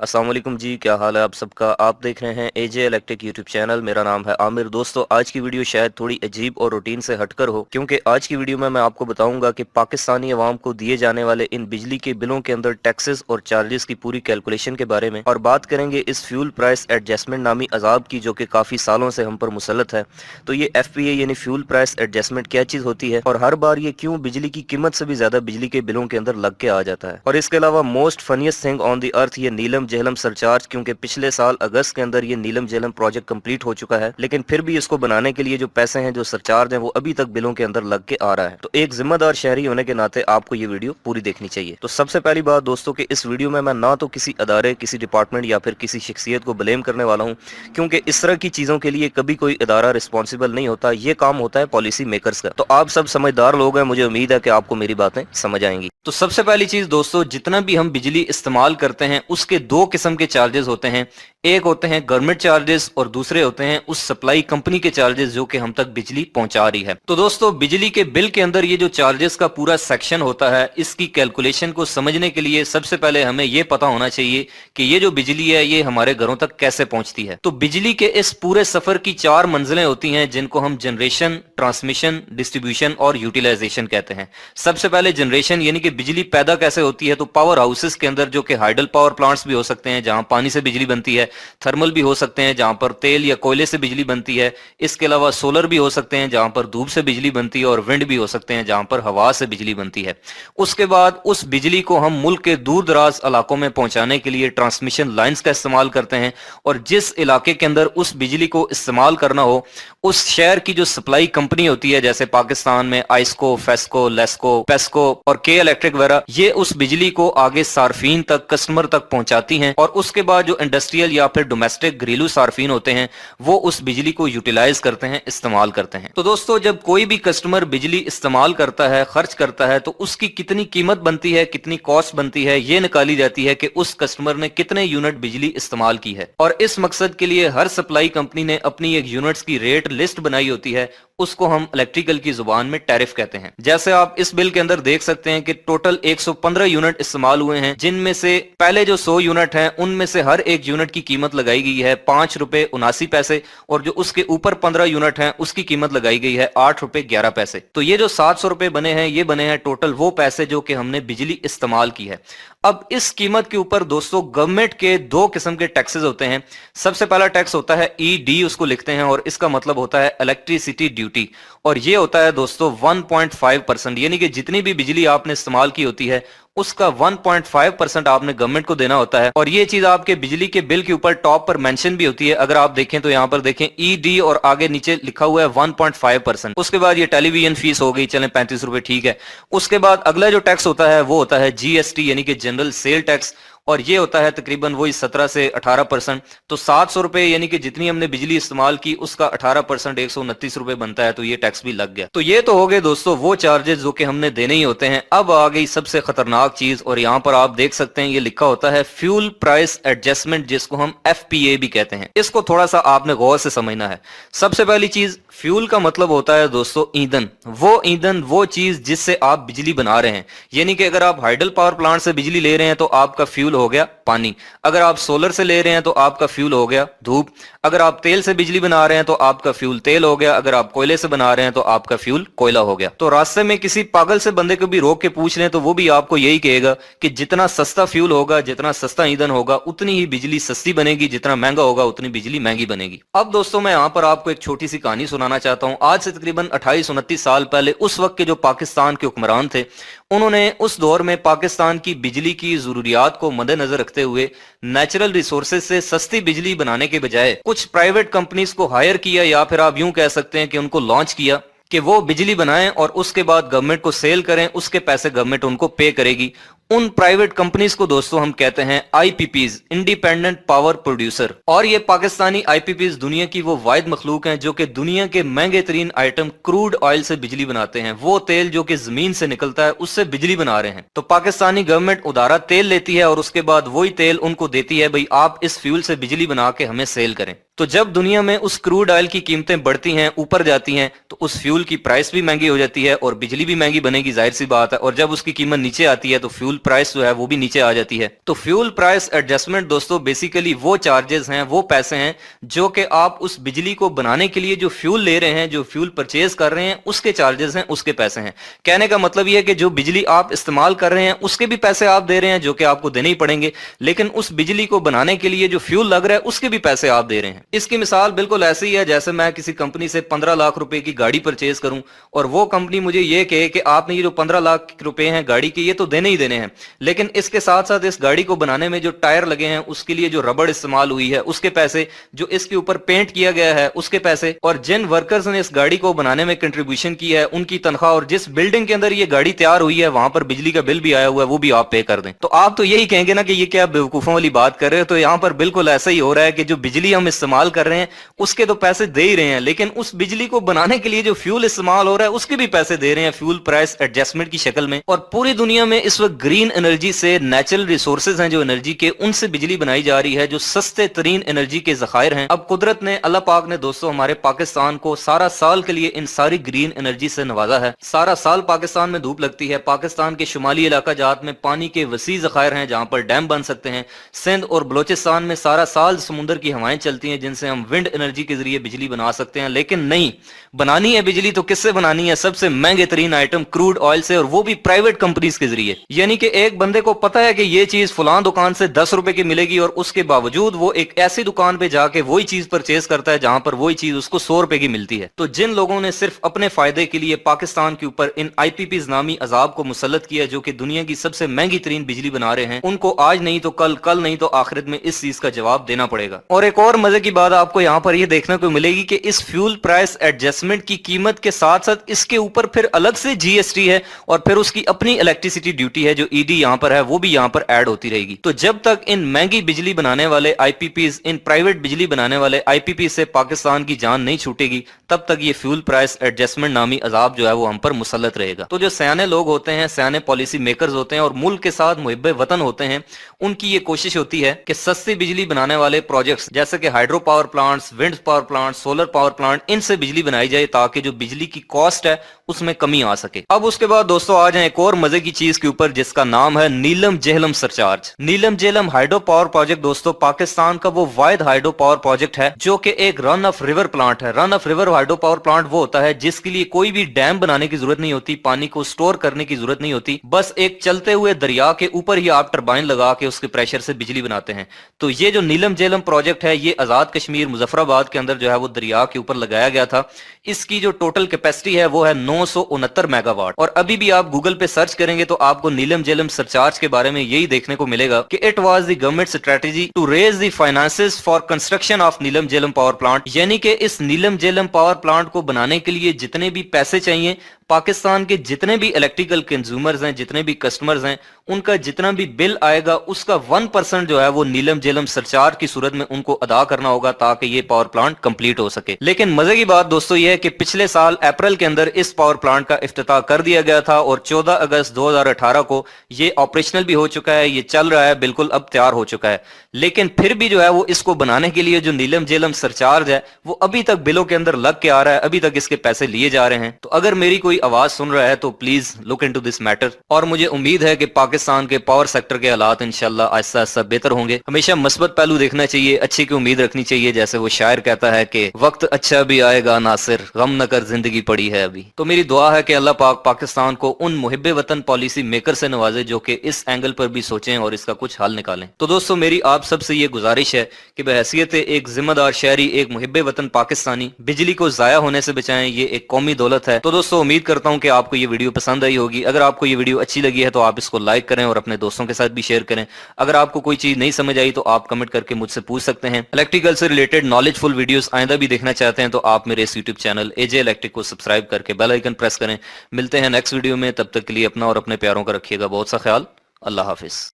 अस्सलाम वालेकुम जी, क्या हाल है आप सबका। आप देख रहे हैं एजे इलेक्ट्रिक यूट्यूब चैनल। मेरा नाम है आमिर। दोस्तों, आज की वीडियो शायद थोड़ी अजीब और रूटीन से हटकर हो, क्योंकि आज की वीडियो में मैं आपको बताऊंगा कि पाकिस्तानी अवाम को दिए जाने वाले इन बिजली के बिलों के अंदर टैक्सेस और चार्जेस की पूरी कैलकुलेशन के बारे में, और बात करेंगे इस फ्यूल प्राइस एडजस्टमेंट नामी अजाब की, जो कि काफी सालों से हम पर मुसलत है। तो ये FPA यानी फ्यूल प्राइस एडजस्टमेंट क्या चीज होती है, और हर बार ये क्यों बिजली की कीमत से भी ज्यादा बिजली के बिलों के अंदर लग के आ जाता है। और इसके अलावा most funniest thing on the earth, ये नीलम जहलम सरचार्ज, क्योंकि पिछले साल अगस्त के अंदर ये नीलम जहलम प्रोजेक्ट कंप्लीट हो चुका है, लेकिन फिर भी इसको बनाने के लिए जो पैसे हैं, जो सरचार्ज हैं, वो अभी तक बिलों के अंदर लग के आ रहा है। तो एक जिम्मेदार शहरी होने के नाते आपको ये वीडियो पूरी देखनी चाहिए। तो सबसे पहली बात दोस्तों कि इस वीडियो में मैं ना तो किसी अदारे, किसी डिपार्टमेंट या फिर किसी शख्सियत को ब्लेम करने वाला हूँ, क्योंकि इस तरह की चीजों के लिए कभी कोई अदारा रिस्पॉन्सिबल नहीं होता। ये काम होता है पॉलिसी मेकर्स का। तो आप सब समझदार लोग हैं, मुझे उम्मीद है कि आपको मेरी बातें समझ आएंगी। तो सबसे पहली चीज दोस्तों, जितना भी हम बिजली इस्तेमाल करते हैं उसके दो किस्म के चार्जेस होते हैं। एक होते हैं गवर्नमेंट चार्जेस और दूसरे होते हैं उस सप्लाई कंपनी के चार्जेस जो कि हम तक बिजली पहुंचा रही है। तो दोस्तों, बिजली के बिल के अंदर ये जो चार्जेस का पूरा सेक्शन होता है, इसकी कैलकुलेशन को समझने के लिए सबसे पहले हमें ये पता होना चाहिए कि ये जो बिजली है ये हमारे घरों तक कैसे पहुंचती है। तो बिजली के इस पूरे सफर की 4 मंजिलें होती हैं, जिनको हम जनरेशन, ट्रांसमिशन, डिस्ट्रीब्यूशन और यूटिलाइजेशन कहते हैं। सबसे पहले जनरेशन यानी कि बिजली पैदा कैसे होती है। तो पावर हाउसेस के अंदर, जो कि हाइडल पावर प्लांट्स भी हो सकते हैं जहां पानी से बिजली बनती है, थर्मल भी हो सकते हैं जहां पर तेल या कोयले से बिजली बनती है, इसके अलावा सोलर भी हो सकते हैं जहां पर धूप से बिजली बनती है, और विंड भी हो सकते हैं जहां पर हवा से बिजली बनती है। उसके बाद उस बिजली को हम मुल्क के दूर दराज इलाकों में पहुंचाने के लिए ट्रांसमिशन लाइंस का इस्तेमाल करते हैं, और जिस इलाके के अंदर उस बिजली को इस्तेमाल करना हो, उस शहर की जो सप्लाई कंपनी होती है, जैसे पाकिस्तान में आइस्को, फेस्को, लेस्को, पेस्को और के इलेक्ट्रिक वगैरह, ये उस बिजली को आगे सार्फिन तक, कस्टमर तक पहुंचाती हैं। और उसके बाद जो इंडस्ट्रियल या फिर डोमेस्टिक घरेलू सार्फिन होते हैं, वो उस बिजली को यूटिलाइज करते हैं, इस्तेमाल करते हैं। तो दोस्तों, जब कोई भी कस्टमर बिजली इस्तेमाल करता है, खर्च करता है, तो उसकी कितनी कीमत बनती है, कितनी कॉस्ट बनती है, ये निकाली जाती है कि उस कस्टमर ने कितने यूनिट बिजली इस्तेमाल की है। और इस मकसद के लिए हर सप्लाई कंपनी ने अपनी एक यूनिट्स की रेट लिस्ट बनाई होती है, उसको हम इलेक्ट्रिकल की जुबान में टैरिफ कहते हैं। जैसे आप इस बिल के अंदर देख सकते हैं कि टोटल 115 यूनिट इस्तेमाल हुए हैं, जिनमें से पहले जो 100 यूनिट हैं उनमें से हर एक यूनिट की कीमत लगाई गई है 5 रुपए 79 पैसे, और जो उसके ऊपर 15 यूनिट हैं उसकी कीमत लगाई गई है 8 रुपए 11 पैसे। तो ये जो 700 रुपए बने हैं, ये बने हैं टोटल वो पैसे जो कि हमने बिजली इस्तेमाल की है। अब इस कीमत के ऊपर दोस्तों गवर्नमेंट के 2 किस्म के टैक्सेस होते हैं। सबसे पहला टैक्स होता है ED, उसको लिखते हैं, और इसका मतलब होता है इलेक्ट्रिसिटी ड्यूटी, और ये होता है दोस्तों 1.5%, यानी कि जितनी भी बिजली आपने इस्तेमाल की होती है उसका 1.5% आपने गवर्नमेंट को देना होता है। और ये चीज आपके बिजली के बिल के ऊपर टॉप पर मेंशन भी होती है। अगर आप देखें तो यहाँ पर देखें ED और आगे नीचे लिखा हुआ है 1.5%। उसके बाद ये टेलीविजन फीस हो गई, चलें 35 रुपए, ठीक है। उसके बाद अगला जो टैक्स होता है वो होता है GST यानी कि जनरल सेल टैक्स, और ये होता है तकरीबन वही 17 से 18%। तो 700 रुपए यानी कि जितनी हमने बिजली इस्तेमाल की उसका 18% 129 रुपए बनता है, तो ये टैक्स भी लग गया। तो ये तो हो गए दोस्तों वो चार्जेस जो कि हमने देने ही होते हैं। अब आ गई सबसे खतरनाक चीज, और यहाँ पर आप देख सकते हैं ये लिखा होता है फ्यूल प्राइस एडजस्टमेंट, जिसको हम FPA भी कहते हैं। इसको थोड़ा सा आपने गौर से समझना है। सबसे पहली चीज, फ्यूल का मतलब होता है दोस्तों ईंधन। वो चीज जिससे आप बिजली बना रहे हैं, यानी कि अगर आप हाइडल पावर प्लांट से बिजली ले रहे हैं तो आपका फ्यूल हो गया पानी, अगर आप सोलर से ले रहे हैं तो आपका फ्यूल हो गया धूप, अगर आप तेल से बिजली बना रहे हैं तो आपका फ्यूल तेल हो गया, अगर आप कोयले से बना रहे हैं तो आपका फ्यूल कोयला हो गया। तो रास्ते में किसी पागल से बंदे को भी रोक के पूछ लें तो वो भी आपको यही कहेगा कि जितना सस्ता फ्यूल होगा, जितना सस्ता ईंधन होगा, उतनी ही बिजली सस्ती बनेगी, जितना महंगा होगा उतनी बिजली महंगी बनेगी। अब दोस्तों, मैं यहाँ पर आपको एक छोटी सी कहानी सुनाना चाहता हूँ। आज से तकरीबन 28-29 साल पहले उस वक्त के जो पाकिस्तान के हुक्मरान थे, उन्होंने उस दौर में पाकिस्तान की बिजली की जरूरियात को मद्देनजर रखते हुए नेचुरल रिसोर्सेज से सस्ती बिजली बनाने के बजाय कुछ प्राइवेट कंपनीज को हायर किया, या फिर आप यूं कह सकते हैं कि उनको लॉन्च किया कि वो बिजली बनाएं और उसके बाद गवर्नमेंट को सेल करें, उसके पैसे गवर्नमेंट उनको पे करेगी। उन प्राइवेट कंपनीज को दोस्तों हम कहते हैं IPPs, इंडिपेंडेंट पावर प्रोड्यूसर। और ये पाकिस्तानी IPPs दुनिया की वो वाहिद मखलूक हैं जो कि दुनिया के महंगे तरीन आइटम क्रूड ऑयल से बिजली बनाते हैं। वो तेल जो कि जमीन से निकलता है उससे बिजली बना रहे हैं। तो पाकिस्तानी गवर्नमेंट उधारा तेल लेती है और उसके बाद वही तेल उनको देती है, भाई आप इस फ्यूल से बिजली बना के हमें सेल करें। तो जब दुनिया में उस क्रूड ऑयल की कीमतें बढ़ती हैं, ऊपर जाती हैं, तो उस फ्यूल की प्राइस भी महंगी हो जाती है और बिजली भी महंगी बनेगी, जाहिर सी बात है। और जब उसकी कीमत नीचे आती है तो फ्यूल प्राइस जो है वो भी नीचे आ जाती है। तो फ्यूल प्राइस एडजस्टमेंट दोस्तों बेसिकली वो चार्जेस हैं, वो पैसे हैं जो कि आप उस बिजली को बनाने के लिए जो फ्यूल ले रहे हैं, जो फ्यूल परचेज कर रहे हैं, उसके चार्जेस हैं, उसके पैसे हैं। कहने का मतलब यह है कि जो बिजली आप इस्तेमाल कर रहे हैं उसके भी पैसे आप दे रहे हैं जो कि आपको देने ही पड़ेंगे, लेकिन उस बिजली को बनाने के लिए जो फ्यूल लग रहा है उसके भी पैसे आप दे रहे हैं। इसकी मिसाल बिल्कुल ऐसी ही है जैसे मैं किसी कंपनी से 15 लाख रुपए की गाड़ी परचेज करूं और वो कंपनी मुझे ये कहे कि आपने ये जो 15 लाख रुपए हैं गाड़ी के ये तो देने ही देने हैं, लेकिन इसके साथ साथ इस गाड़ी को बनाने में जो टायर लगे हैं उसके लिए जो रबड़ इस्तेमाल हुई है उसके पैसे, जो इसके ऊपर पेंट किया गया है उसके पैसे, और जिन वर्कर्स ने इस गाड़ी को बनाने में कंट्रीब्यूशन की है उनकी तनख्वाह, और जिस बिल्डिंग के अंदर ये गाड़ी तैयार हुई है वहां पर बिजली का बिल भी आया हुआ है वो भी आप पे कर दें। तो आप तो यही कहेंगे ना कि ये क्या बेवकूफों वाली बात कर रहे हो। तो यहाँ पर बिल्कुल ऐसा ही हो रहा है कि जो बिजली हम इस्तेमाल कर रहे हैं उसके तो पैसे दे ही रहे हैं, लेकिन उस बिजली को बनाने के लिए जो फ्यूल इस्तेमाल हो रहा है उसके भी पैसे दे रहे हैं फ्यूल प्राइस एडजस्टमेंट की शक्ल में। और पूरी दुनिया में इस वक्त ग्रीन एनर्जी से, नेचुरल रिसोर्सेज हैं जो एनर्जी के, उनसे बिजली बनाई जा रही है जो सस्ते तरीन एनर्जी के ज़खायर हैं। अब कुदरत ने, अल्लाह पाक ने दोस्तों हमारे पाकिस्तान को सारा साल के लिए इन सारी ग्रीन एनर्जी से नवाजा है। सारा साल पाकिस्तान में धूप लगती है, पाकिस्तान के शुमाली इलाका जात में पानी के वसी ज़खायर हैं जहां पर डैम बन सकते हैं। सिंध और बलोचिस्तान में सारा साल समुद्र की हवाएं चलती हैं जिनसे हम विंड एनर्जी के जरिए बिजली बना सकते हैं। लेकिन नहीं, बनानी है बिजली तो किससे बनानी है? सबसे महंगे तरीन आइटम क्रूड ऑयल से, और वो भी प्राइवेट कंपनीज के जरिए। यानी कि एक बंदे को पता है कि ये चीज फलां दुकान से 10 रुपए की मिलेगी और उसके बावजूद वो एक ऐसी दुकान पे जाके वही चीज परचेज करता है जहां पर वही चीज उसको 100 रुपए की मिलती है। तो जिन लोगों ने सिर्फ अपने फायदे के लिए पाकिस्तान के ऊपर इन IPPs नामी अजाब को मुसल्लत किया जो कि दुनिया की सबसे महंगी तरीन बिजली बना रहे हैं, उनको आज नहीं तो कल, कल नहीं तो आखिरत में इस चीज का जवाब देना पड़ेगा। और एक और मजे की बात आपको यहाँ पर ये देखने को मिलेगी कि इस फ्यूल प्राइस एडजस्टमेंट की कीमत के साथ साथ इसके ऊपर फिर अलग से GST है और फिर उसकी अपनी इलेक्ट्रिसिटी ड्यूटी है जो ED यहाँ पर है वो भी यहाँ पर ऐड होती रहेगी। तो जब तक इन महंगी बिजली बनाने वाले IPPs, इन प्राइवेट बिजली बनाने वाले IPP से पाकिस्तान की जान नहीं छूटेगी, तब तक ये फ्यूल प्राइस एडजस्टमेंट नामी अजाब जो है वो हम पर मुसल्लत रहेगा। तो जो सयाने लोग होते हैं, सयाने पॉलिसी मेकर्स होते हैं और मुल्क के साथ मुहिब्बे वतन होते हैं, उनकी ये कोशिश होती है कि सस्ती बिजली बनाने वाले प्रोजेक्ट्स जैसे कि hydro power plants, wind power plant, solar power plant, इनसे बिजली बनाई जाए ताकि जो बिजली की कॉस्ट है उसमें कमी आ सके। अब उसके बाद दोस्तों आ जाए एक और मजे की चीज के ऊपर जिसका नाम है नीलम जेहलम सरचार्ज। नीलम जेहलम हाइड्रो पावर प्रोजेक्ट दोस्तों पाकिस्तान का वो वाहिद हाइड्रो पावर प्रोजेक्ट है जो कि एक रन ऑफ रिवर प्लांट है। Run of river hydro power plant वो होता है जिसके लिए कोई भी डैम बनाने की जरूरत नहीं होती, पानी को स्टोर करने की जरूरत नहीं होती, बस एक चलते हुए दरिया के ऊपर ही आप टरबाइन लगा के उसके प्रेशर से बिजली बनाते हैं। तो ये जो नीलम जेहलम प्रोजेक्ट है ये आजाद कश्मीर मुजफ्फराबाद के अंदर जो है वो दरिया के ऊपर लगाया गया था। इसकी जो टोटल कैपेसिटी है वो है 969 मेगावाट। और अभी भी आप गूगल पे सर्च करेंगे तो आपको नीलम जेहलम सरचार्ज के बारे में यही देखने को मिलेगा कि it was the government strategy to raise the finances for construction of Neelum Jhelum power plant. यानी कि इस नीलम जेहलम पावर प्लांट को बनाने के लिए जितने भी पैसे चाहिए, पाकिस्तान के जितने भी इलेक्ट्रिकल कंज्यूमर्स हैं, जितने भी कस्टमर्स हैं, उनका जितना भी बिल आएगा उसका 1% जो है वो नीलम जेहलम सरचार्ज की सूरत में उनको अदा करना होगा ताकि ये पावर प्लांट कंप्लीट हो सके। लेकिन मजे की बात दोस्तों ये है कि पिछले साल अप्रैल के अंदर इस पावर प्लांट का इफ्तिताह कर दिया गया था और 14 अगस्त 2018 को ये ऑपरेशनल भी हो चुका है, ये चल रहा है, बिल्कुल अब तैयार हो चुका है। लेकिन फिर भी जो है वो इसको बनाने के लिए जो नीलम जेहलम सरचार्ज है वो अभी तक बिलों के अंदर लग के आ रहा है, अभी तक इसके पैसे लिए जा रहे हैं। तो अगर मेरी कोई आवाज सुन रहा है तो please look into this matter. और मुझे उम्मीद है कि पाकिस्तान के पावर सेक्टर के हालात इंशाल्लाह आहिस्ता आहिस्ता बेहतर होंगे। हमेशा मुस्बत पहलू देखना चाहिए, अच्छी की उम्मीद रखनी चाहिए। जैसे वो शायर कहता है कि वक्त अच्छा भी आएगा नासिर, गम न कर जिंदगी पड़ी है अभी। तो मेरी दुआ है कि अल्लाह पाक पाकिस्तान को उन मुहिब्बे वतन पॉलिसी मेकर से नवाजे जो कि इस एंगल पर भी सोचें और इसका कुछ हल निकालें। तो दोस्तों मेरी आप सबसे ये गुजारिश है कि बहैसियत एक जिम्मेदार शहरी, एक मुहिब्बे वतन पाकिस्तानी, बिजली को जाया होने से बचाएं, ये एक कौमी दौलत है। तो दोस्तों उम्मीद करता हूं कि आपको ये वीडियो पसंद आई होगी। अगर आपको ये वीडियो अच्छी लगी है तो आप इसको लाइक करें और अपने दोस्तों के साथ भी शेयर करें। अगर आपको कोई चीज नहीं समझ आई तो आप कमेंट करके मुझसे पूछ सकते हैं। इलेक्ट्रिकल से रिलेटेड नॉलेजफुल वीडियोस आइंदा भी देखना चाहते हैं तो आप मेरे इस यूट्यूब चैनल एजे इलेक्ट्रिक को सब्सक्राइब करके बेल आइकन प्रेस करें। मिलते हैं नेक्स्ट वीडियो में, तब तक के लिए अपना और अपने प्यारों का रखिएगा बहुत सा ख्याल। अल्लाह हाफिज।